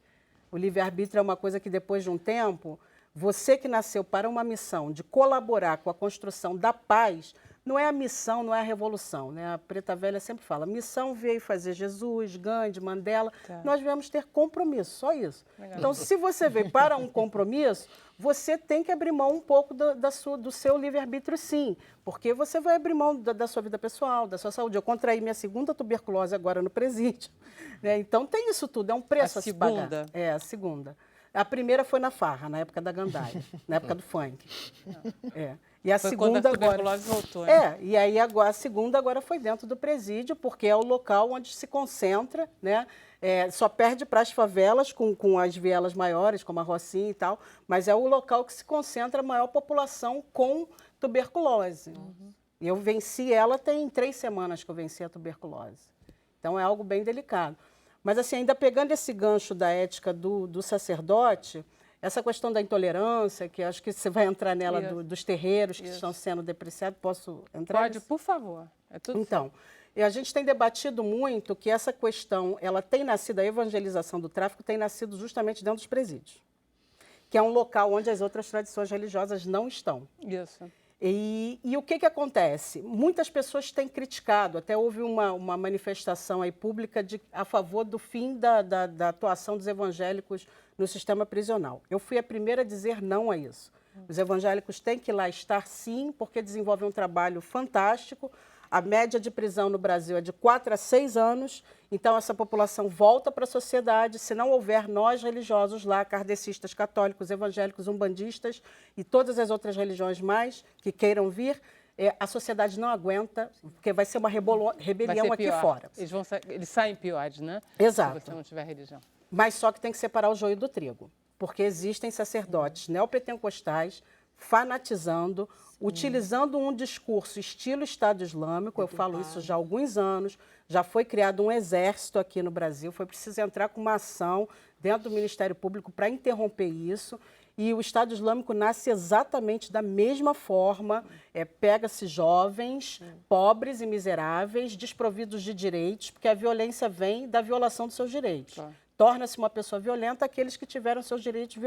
O livre-arbítrio é uma coisa que, depois de um tempo, você que nasceu para uma missão de colaborar com a construção da paz, não é a missão, não é a revolução, né? A Preta Velha sempre fala, missão veio fazer Jesus, Gandhi, Mandela, nós viemos ter compromisso, só isso. Legal. Então, se você veio para um compromisso, você tem que abrir mão um pouco do seu livre-arbítrio, sim, porque você vai abrir mão da sua vida pessoal, da sua saúde. Eu contraí minha segunda tuberculose agora no presídio, né? Então, tem isso tudo, é um preço a se pagar. A segunda? É, a segunda. A primeira foi na farra, na época da gandaia, na época do funk. É. E a Foi segunda quando a agora. tuberculose voltou, né? E aí agora, a segunda agora foi dentro do presídio, porque é o local onde se concentra, né? Só perde para as favelas com as vielas maiores, como a Rocinha e tal, mas é o local que se concentra a maior população com tuberculose. E eu venci ela, tem 3 semanas que eu venci a tuberculose. Então é algo bem delicado. Mas assim, ainda pegando esse gancho da ética do sacerdote, essa questão da intolerância, que acho que você vai entrar nela dos terreiros que estão sendo depreciados, posso entrar? Pode, por favor. É tudo Então, e a gente tem debatido muito que essa questão, ela tem nascido, a evangelização do tráfico tem nascido justamente dentro dos presídios, que é um local onde as outras tradições religiosas não estão. Isso. E o que acontece? Muitas pessoas têm criticado, até houve uma manifestação aí pública a favor do fim da atuação dos evangélicos no sistema prisional. Eu fui a primeira a dizer não a isso. Os evangélicos têm que lá estar, sim, porque desenvolvem um trabalho fantástico. A média de prisão no Brasil é de 4 a 6 anos, então essa população volta para a sociedade. Se não houver nós religiosos lá, kardecistas, católicos, evangélicos, umbandistas e todas as outras religiões mais que queiram vir, a sociedade não aguenta, porque vai ser uma rebelião aqui fora. Eles saem piores, né? Exato. Se você não tiver religião. Mas só que tem que separar o joio do trigo, porque existem sacerdotes neopentecostais fanatizando, utilizando um discurso estilo Estado Islâmico. Eu falo isso já há alguns anos. Já foi criado um exército aqui no Brasil. Foi preciso entrar com uma ação dentro do Ministério Público para interromper isso. E o Estado Islâmico nasce exatamente da mesma forma. Pega-se jovens, pobres e miseráveis, desprovidos de direitos, porque a violência vem da violação dos seus direitos. Torna-se uma pessoa violenta aqueles que tiveram seus direitos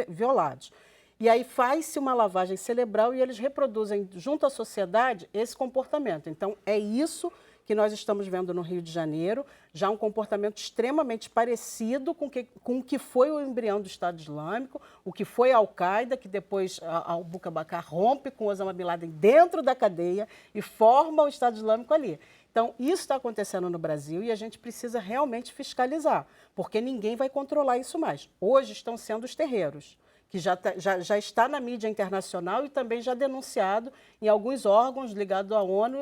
violados. E aí faz-se uma lavagem cerebral e eles reproduzem junto à sociedade esse comportamento. Então, é isso que nós estamos vendo no Rio de Janeiro, já um comportamento extremamente parecido com o que foi o embrião do Estado Islâmico, o que foi a Al-Qaeda, que depois a Abu Bakr rompe com Osama Bin Laden dentro da cadeia e forma o Estado Islâmico ali. Então, isso está acontecendo no Brasil e a gente precisa realmente fiscalizar, porque ninguém vai controlar isso mais. Hoje estão sendo os terreiros, que já está na mídia internacional e também já denunciado em alguns órgãos ligados à ONU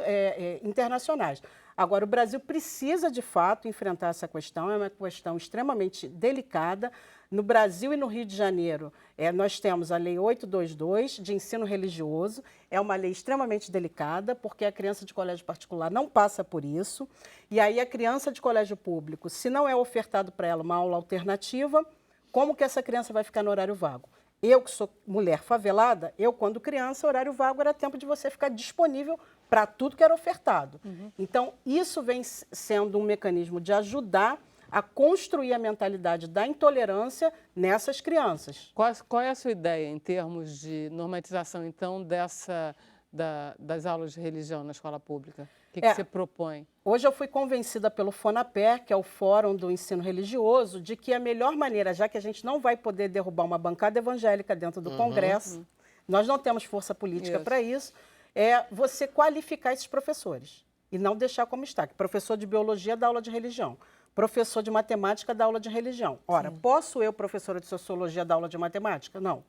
internacionais. Agora, o Brasil precisa, de fato, enfrentar essa questão, é uma questão extremamente delicada. No Brasil e no Rio de Janeiro, nós temos a Lei 822, de ensino religioso. É uma lei extremamente delicada, porque a criança de colégio particular não passa por isso. E aí, a criança de colégio público, se não é ofertado para ela uma aula alternativa, como que essa criança vai ficar no horário vago? Eu, que sou mulher favelada, quando criança, horário vago era tempo de você ficar disponível para tudo que era ofertado. Então, isso vem sendo um mecanismo de ajudar a construir a mentalidade da intolerância nessas crianças. Qual é a sua ideia em termos de normatização, então, das aulas de religião na escola pública? O que você propõe? Hoje eu fui convencida pelo FONAPER, que é o Fórum do Ensino Religioso, de que a melhor maneira, já que a gente não vai poder derrubar uma bancada evangélica dentro do Congresso, nós não temos força política para isso, é você qualificar esses professores e não deixar como está. Que professor de biologia dá aula de religião, professor de matemática dá aula de religião. Ora, posso eu, professora de sociologia, dar aula de matemática? Não.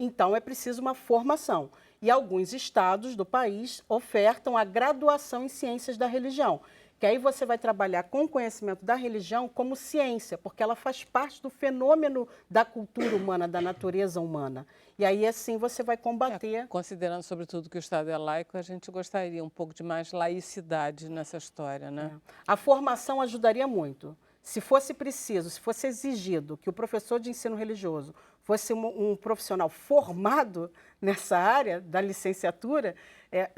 Então, é preciso uma formação. E alguns estados do país ofertam a graduação em ciências da religião, que aí você vai trabalhar com o conhecimento da religião como ciência, porque ela faz parte do fenômeno da cultura humana, da natureza humana. E aí, assim, você vai combater... Considerando, sobretudo, que o Estado é laico, a gente gostaria um pouco de mais laicidade nessa história, né? A formação ajudaria muito. Se fosse preciso, se fosse exigido que o professor de ensino religioso fosse um profissional formado nessa área da licenciatura,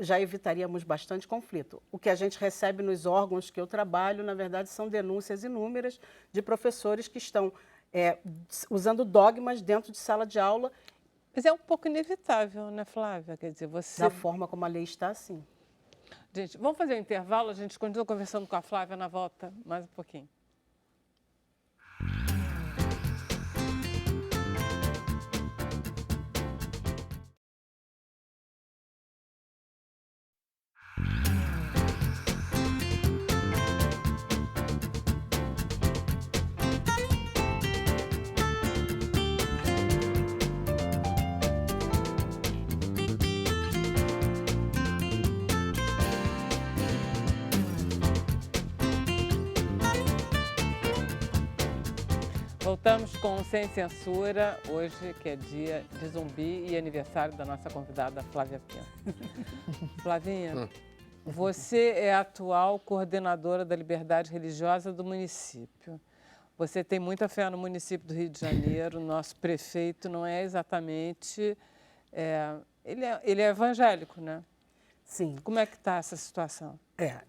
já evitaríamos bastante conflito. O que a gente recebe nos órgãos que eu trabalho, na verdade, são denúncias inúmeras de professores que estão usando dogmas dentro de sala de aula, Mas é um pouco inevitável, né, Flávia? Quer dizer, você... da forma como a lei está, assim. Gente, vamos fazer um intervalo, a gente continua conversando com a Flávia na volta mais um pouquinho. Voltamos com Sem Censura, hoje que é dia de Zumbi e aniversário da nossa convidada Flávia Pino. Flavinha, você é a atual coordenadora da liberdade religiosa do município. Você tem muita fé no município do Rio de Janeiro, nosso prefeito não é exatamente... ele é evangélico, né? Sim. Como é que está essa situação?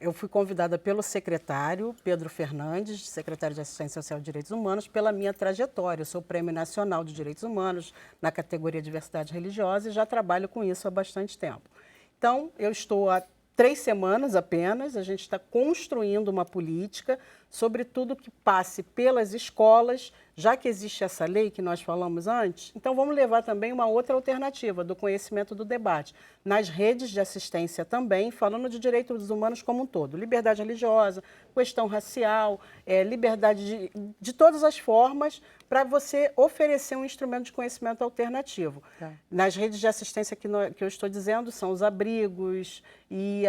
Eu fui convidada pelo secretário Pedro Fernandes, secretário de Assistência Social e Direitos Humanos, pela minha trajetória. Eu sou Prêmio Nacional de Direitos Humanos na categoria Diversidade Religiosa e já trabalho com isso há bastante tempo. Então, eu estou há 3 semanas apenas, a gente está construindo uma política sobre tudo que passe pelas escolas, já que existe essa lei que nós falamos antes, então vamos levar também uma outra alternativa do conhecimento do debate. Nas redes de assistência também, falando de direitos humanos como um todo, liberdade religiosa, questão racial, liberdade de todas as formas, para você oferecer um instrumento de conhecimento alternativo. Tá. Nas redes de assistência que eu estou dizendo, são os abrigos e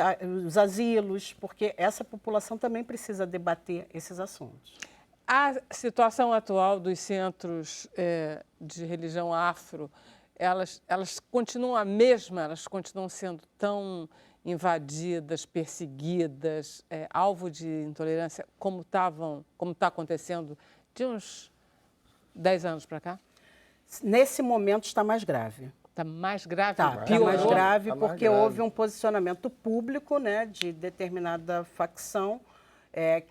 os asilos, porque essa população também precisa debater esses assuntos. A situação atual dos centros de religião afro, elas continuam a mesma? Elas continuam sendo tão invadidas, perseguidas, alvo de intolerância, como está acontecendo de uns 10 anos para cá? Nesse momento está mais grave. Está mais grave? Está mais grave Tá mais porque grave. houve um posicionamento público, né, de determinada facção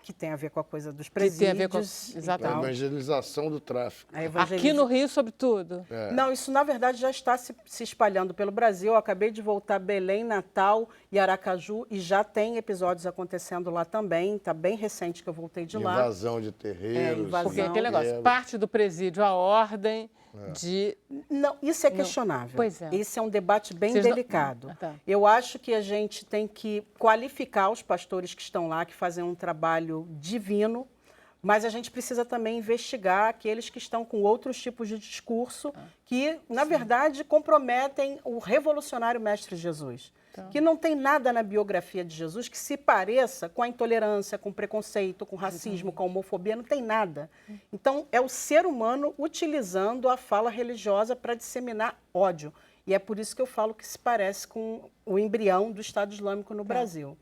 que tem a ver com a coisa dos presídios. tem a ver com- A exatamente. evangelização do tráfico. Aqui no Rio, sobretudo. Não, isso na verdade já está se espalhando pelo Brasil. Eu acabei de voltar a Belém, Natal e Aracaju e já tem episódios acontecendo lá também. Está bem recente que eu voltei de lá. Invasão de terreiros. invasão. Porque aquele negócio, quebra. parte do presídio a ordem de... Não, isso é questionável. Pois é. Esse é um debate bem Vocês não- delicado. Ah, tá. Eu acho que a gente tem que qualificar os pastores que estão lá, que fazem um trabalho divino, mas a gente precisa também investigar aqueles que estão com outros tipos de discurso que, na verdade, comprometem o revolucionário Mestre Jesus. Que não tem nada na biografia de Jesus que se pareça com a intolerância, com o preconceito, com o racismo, com a homofobia, não tem nada. Então, é o ser humano utilizando a fala religiosa para disseminar ódio. E é por isso que eu falo que se parece com o embrião do Estado Islâmico no Brasil.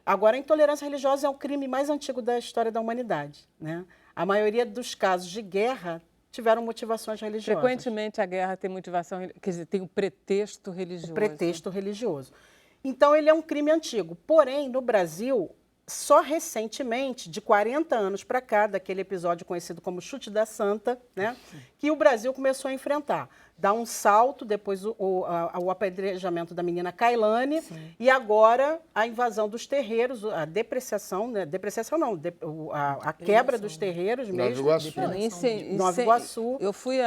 Agora, a intolerância religiosa é o crime mais antigo da história da humanidade, né? A maioria dos casos de guerra tiveram motivações religiosas. Frequentemente a guerra tem motivação, quer dizer, tem o pretexto religioso. Pretexto religioso. Então, ele é um crime antigo. Porém, no Brasil, só recentemente, de 40 anos para cá, daquele episódio conhecido como Chute da Santa, né, que o Brasil começou a enfrentar. Dá um salto, depois o apedrejamento da menina Kailane, e agora a invasão dos terreiros, a depreciação, né, a quebra dos terreiros Nova mesmo. Iguaçu. Não, Nova Iguaçu. Eu fui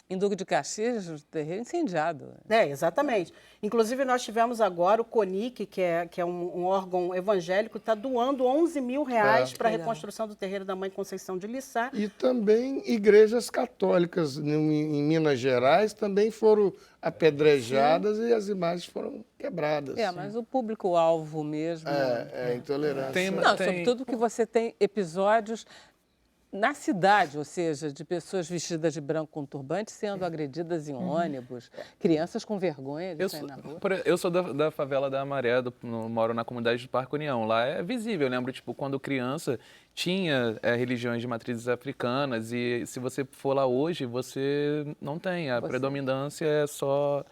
em Duque de Caxias, o terreiro incendiado. Exatamente. Inclusive, nós tivemos agora o CONIC, que é um órgão evangélico, está doando 11 mil reais para a reconstrução do terreiro da Mãe Conceição de Lissá. E também igrejas católicas em Minas Gerais também foram apedrejadas e as imagens foram quebradas. Mas o público-alvo mesmo... É intolerância. Não, sobretudo que você tem episódios na cidade, ou seja, de pessoas vestidas de branco com turbante sendo agredidas em ônibus, crianças com vergonha de sair na rua. Eu sou da favela da Maré, moro na comunidade do Parque União. Lá é visível, eu lembro, tipo, quando criança tinha religiões de matrizes africanas e se você for lá hoje, você não tem. A predominância é só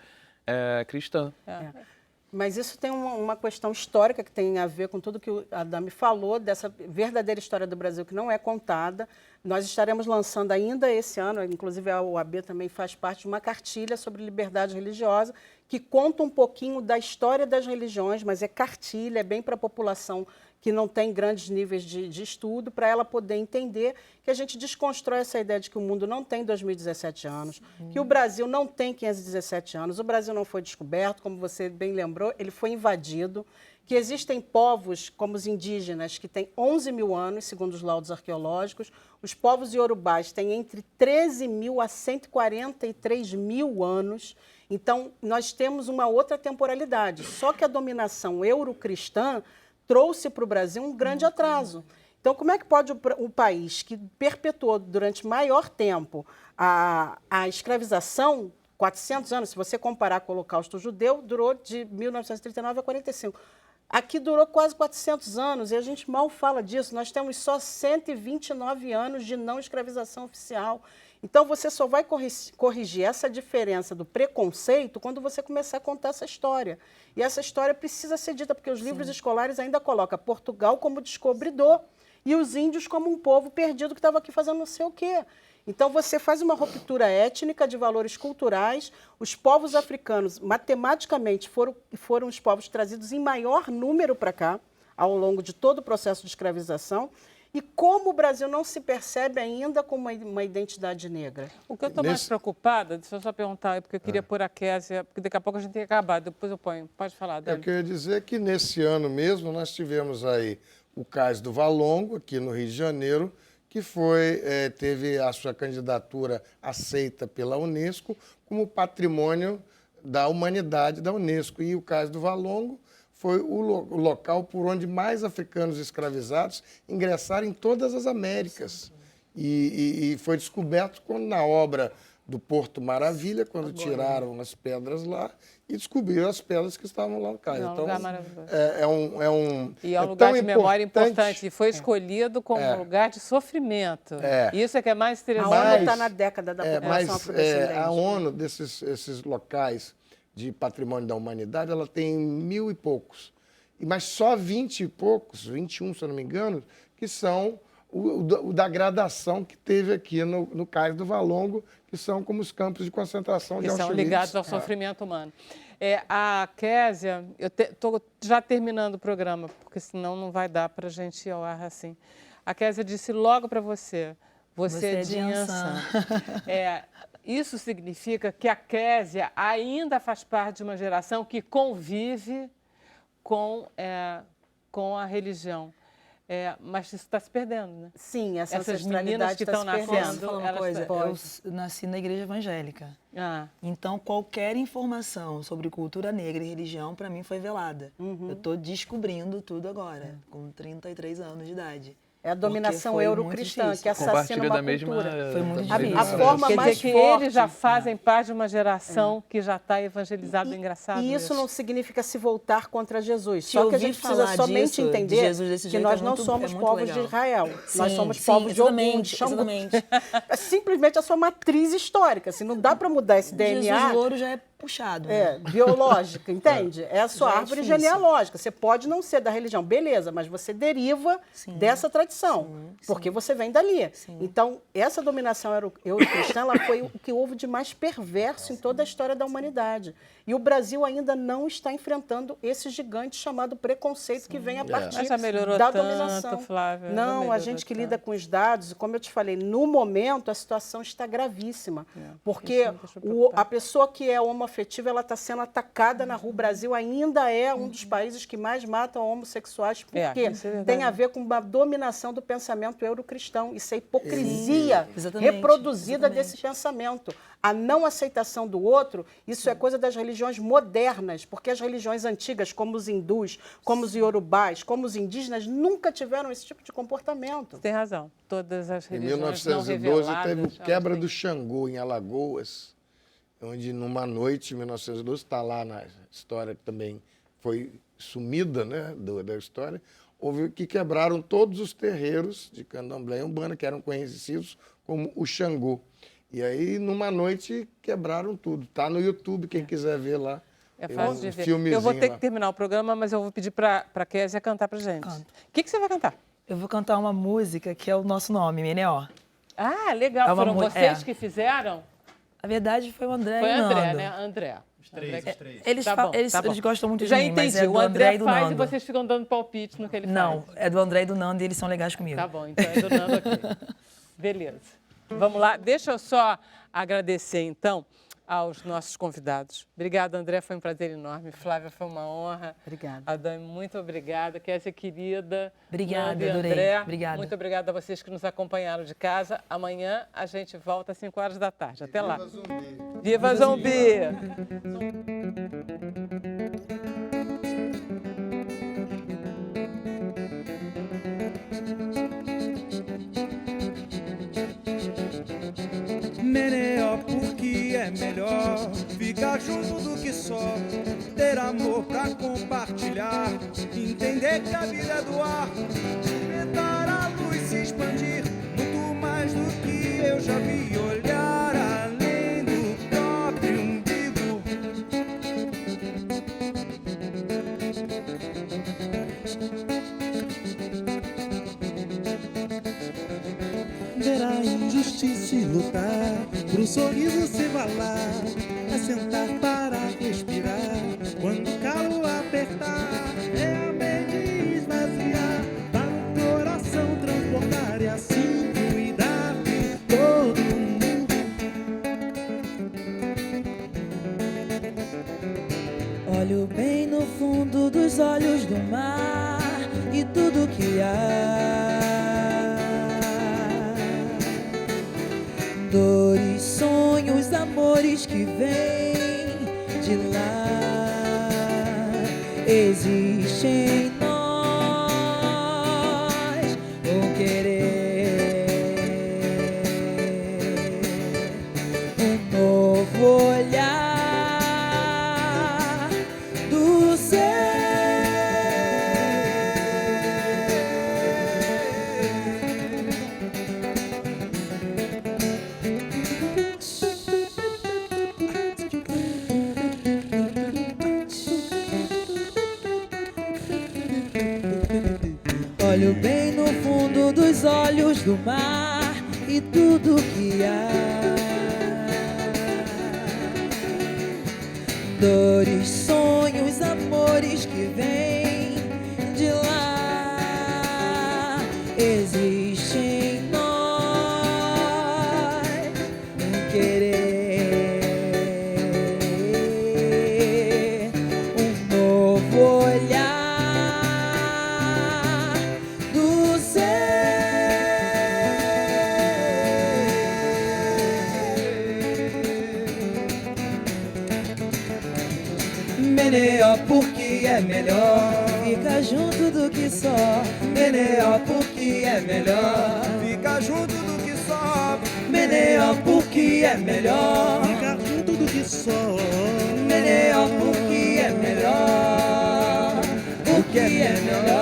cristã. Mas isso tem uma questão histórica que tem a ver com tudo que o Adame falou, dessa verdadeira história do Brasil que não é contada. Nós estaremos lançando ainda esse ano, inclusive a OAB também faz parte de uma cartilha sobre liberdade religiosa, que conta um pouquinho da história das religiões, mas é cartilha, é bem para a população que não tem grandes níveis de estudo, para ela poder entender que a gente desconstrói essa ideia de que o mundo não tem 2017 anos, que o Brasil não tem 517 anos, o Brasil não foi descoberto, como você bem lembrou, ele foi invadido, que existem povos, como os indígenas, que têm 11 mil anos, segundo os laudos arqueológicos, os povos iorubás têm entre 13 mil a 143 mil anos. Então, nós temos uma outra temporalidade, só que a dominação eurocristã trouxe para o Brasil um grande atraso. Então, como é que pode um país que perpetuou durante maior tempo a escravização, 400 anos, se você comparar com o Holocausto judeu, durou de 1939 a 45. Aqui durou quase 400 anos e a gente mal fala disso. Nós temos só 129 anos de não escravização oficial. Então, você só vai corrigir essa diferença do preconceito quando você começar a contar essa história. E essa história precisa ser dita, porque os livros escolares ainda colocam Portugal como descobridor e os índios como um povo perdido que estava aqui fazendo não sei o quê. Então, você faz uma ruptura étnica de valores culturais. Os povos africanos, matematicamente, foram os povos trazidos em maior número para cá, ao longo de todo o processo de escravização. E como o Brasil não se percebe ainda como uma identidade negra? O que eu estou mais preocupada, deixa eu só perguntar, porque eu queria pôr a Kézia, porque daqui a pouco a gente tem que acabar, depois eu ponho. Pode falar, Dani. Eu queria dizer que nesse ano mesmo nós tivemos aí o Cais do Valongo, aqui no Rio de Janeiro, que teve a sua candidatura aceita pela Unesco como patrimônio da humanidade da Unesco. E o Cais do Valongo foi o local por onde mais africanos escravizados ingressaram em todas as Américas. E foi descoberto na obra do Porto Maravilha, quando tiraram as pedras lá e descobriram as pedras que estavam lá no cais. É um lugar maravilhoso. E é um lugar de memória importante. E foi escolhido como um lugar de sofrimento. Isso é que é mais interessante. A ONU está na década da população afrodescendente. A ONU, esses locais de patrimônio da humanidade, ela tem 1000 e poucos. Mas só 20 e poucos, 21, se eu não me engano, que são o da gradação que teve aqui no Cais do Valongo, que são como os campos de concentração de Auschwitz. Que são ligados ao sofrimento humano. A Kézia, eu estou já terminando o programa, porque senão não vai dar para a gente ir ao ar assim. A Kézia disse logo para você é de Ançã. Isso significa que a Kézia ainda faz parte de uma geração que convive com a religião. Mas isso está se perdendo, né? Sim, essas meninas que estão nascendo. Eu nasci na igreja evangélica. Então, qualquer informação sobre cultura negra e religião, para mim, foi velada. Eu estou descobrindo tudo agora, com 33 anos de idade. É a dominação eurocristã que assassina uma cultura. Foi muito difícil. A forma Quer mais dizer que forte. eles já fazem parte de uma geração que já está evangelizada, engraçado. E isso não significa se voltar contra Jesus. Te Só que a ouvir gente precisa falar somente disso, de entender Jesus desse que jeito nós é não muito- somos é muito povos legal. de Israel. Nós Sim, somos sim, povos de Ogum, exatamente, de Xangô. exatamente. É simplesmente a sua matriz histórica. Assim, não dá para mudar esse DNA. Jesus louro já é puxado. Né? Biológica, entende? É a sua Já é árvore difícil. genealógica. Você pode não ser da religião, beleza, mas você deriva dessa tradição, porque você vem dali. Então, essa dominação eurocristã, ela foi o que houve de mais perverso em toda a história da humanidade. E o Brasil ainda não está enfrentando esse gigante chamado preconceito que vem a partir Mas já melhorou da tanto, dominação. Flávia, já Não, a melhorou gente que tanto. lida com os dados, como eu te falei, no momento a situação está gravíssima, porque isso me deixou preocupada. a pessoa que é homoafetiva, ela está sendo atacada na rua. O Brasil ainda é um dos países que mais matam homossexuais, porque isso é verdade. tem a ver com uma dominação do pensamento eurocristão. Isso é hipocrisia Exatamente, reproduzida exatamente. desse pensamento. A não aceitação do outro, isso é coisa das religiões modernas, porque as religiões antigas, como os hindus, como os iorubás, como os indígenas, nunca tiveram esse tipo de comportamento. Tem razão. Todas as Em religiões não 1912 reveladas. teve o elas quebra têm- do Xangô, em Alagoas, onde numa noite, em 1912, está lá na história que também foi sumida, né, da história, houve que quebraram todos os terreiros de Candomblé e Umbanda, que eram conhecidos como o Xangô. E aí, numa noite, quebraram tudo. Está no YouTube, quem quiser ver lá É fácil de ver. filmezinho Eu vou ter lá. que terminar o programa, mas eu vou pedir para a Kézia cantar pra gente. Canto. O que você vai cantar? Eu vou cantar uma música que é o nosso nome, Meneó. Ah, legal. É uma Foram mu- vocês é. que fizeram? Na verdade, foi o André Foi e o André, Nando. né? André. Os três. Eles, Tá fa- bom, eles, tá bom. eles gostam muito Já de mim, mas entendi. é O do André André e do faz Nando. e vocês ficam dando palpite no que ele Não, faz. é do André e do Nando e eles são legais comigo. Tá bom, então é do Nando aqui. Beleza. Vamos lá. Deixa eu só agradecer, então, aos nossos convidados. Obrigada, André. Foi um prazer enorme. Flávia, foi uma honra. Obrigada. Adame, muito obrigada. Kézia, querida. Obrigada, Nando e adorei. André, Obrigada. muito obrigada a vocês que nos acompanharam de casa. Amanhã a gente volta às 5 horas da tarde. Até lá. Viva Zumbi! Meneó porque é melhor ficar junto do que só ter amor pra compartilhar, entender que a vida é do ar, experimentar a luz se expandir, muito mais do que eu já vi, olhar além do próprio umbigo. Ver a injustiça e lutar pro sorriso se valar, é sentar para respirar quando o calo apertar, é a mente esvaziar para o coração transportar e assim cuidar de todo mundo. Olho bem no fundo dos olhos do mar e tudo que há. Dores, sonhos, amores que vêm de lá. Existe em nós um querer, um novo olhar do ser. Olho bem no fundo dos olhos do mar e tudo que há. Dores, sonhos, amores que vêm de lá. Existe em nós um querer, um novo olhar do ser. Meneó porque é melhor ficar junto do que só. Meneó porque é melhor ficar junto do que só. Meneó porque é melhor Ficar junto do que só. Meneó porque é melhor. Porque é melhor.